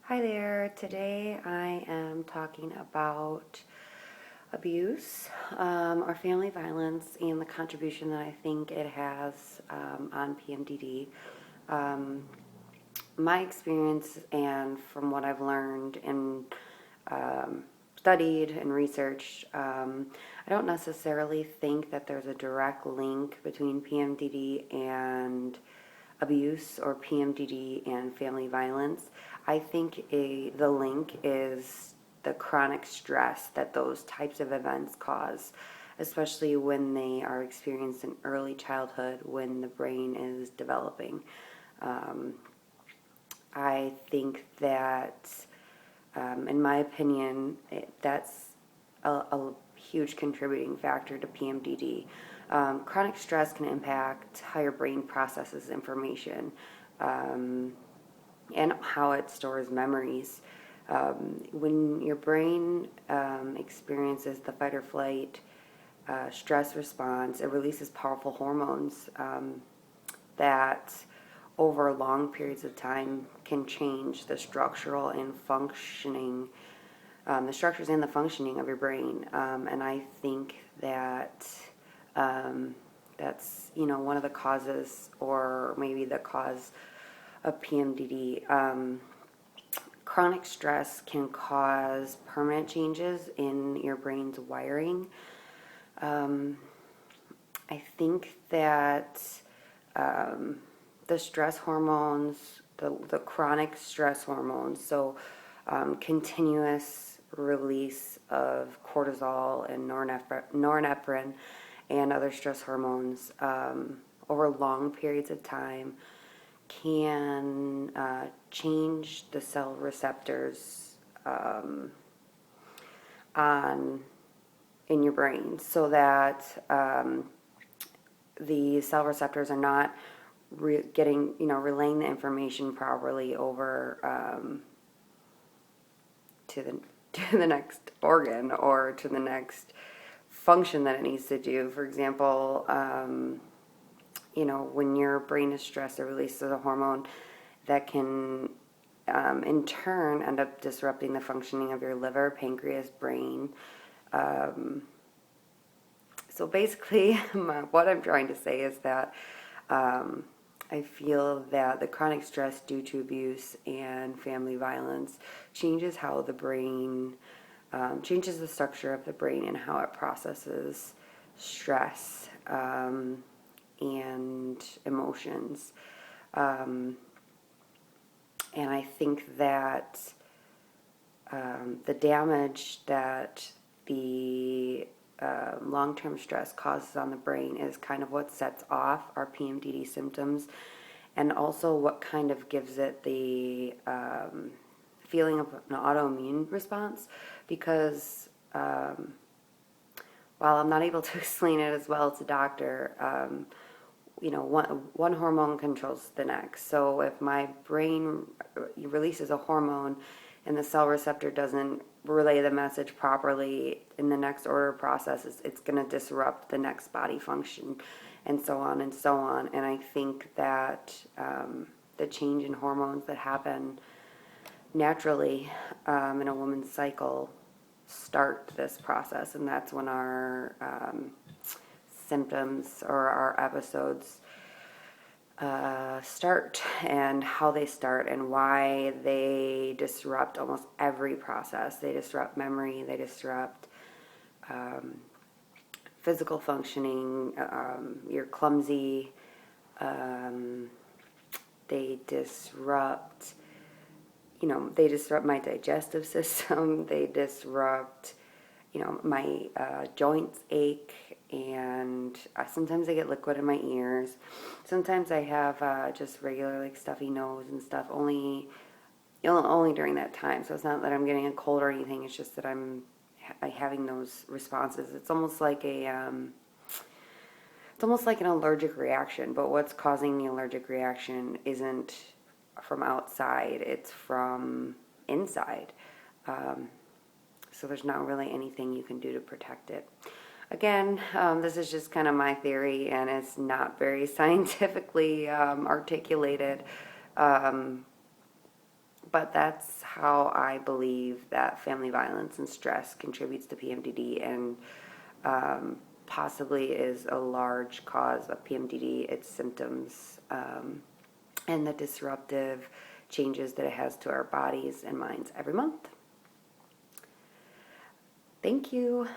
Hi there. Today I am talking about abuse or family violence and the contribution that I think it has on PMDD. Um, my experience and from what I've learned and studied and researched, I don't necessarily think that there's a direct link between PMDD and abuse or PMDD and family violence. I think the link is the chronic stress that those types of events cause, especially when they are experienced in early childhood when the brain is developing. Um, I think that, in my opinion, that's a huge contributing factor to PMDD. Chronic stress can impact how your brain processes information and how it stores memories. When your brain experiences the fight or flight stress response, it releases powerful hormones that over long periods of time can change the structural and functioning, the structures and the functioning of your brain. And I think that that's, one of the causes or maybe the cause of PMDD. Chronic stress can cause permanent changes in your brain's wiring. I think that the stress hormones, the chronic stress hormones, so continuous release of cortisol and norepinephrine and other stress hormones over long periods of time can change the cell receptors on in your brain so that the cell receptors are not relaying the information properly over to the to the next organ or to the next function that it needs to do. For example, when your brain is stressed, it releases a hormone that can, in turn, end up disrupting the functioning of your liver, pancreas, brain. So basically, what I'm trying to say is that I feel that the chronic stress due to abuse and family violence changes how the brain, changes the structure of the brain and how it processes stress and emotions. And I think that the damage that the long-term stress causes on the brain is kind of what sets off our PMDD symptoms and also what kind of gives it the feeling of an autoimmune response because while I'm not able to explain it as well as a doctor, one hormone controls the next. So if my brain releases a hormone and the cell receptor doesn't relay the message properly in the next order process, it's going to disrupt the next body function and so on and so on. And I think that the change in hormones that happen naturally in a woman's cycle start this process, and that's when our symptoms or our episodes start and how they start and why they disrupt almost every process. They disrupt memory, they disrupt physical functioning, you're clumsy, they disrupt my digestive system, they disrupt my joints ache, and sometimes I get liquid in my ears. Sometimes I have just regular stuffy nose and stuff. Only during that time. So it's not that I'm getting a cold or anything. It's just that I'm having those responses. It's almost like an allergic reaction. But what's causing the allergic reaction isn't from outside. It's from inside. So there's not really anything you can do to protect it. Again, this is just kind of my theory, and it's not very scientifically articulated. But But that's how I believe that family violence and stress contributes to PMDD, and possibly is a large cause of PMDD, its symptoms, and the disruptive changes that it has to our bodies and minds every month. Thank you.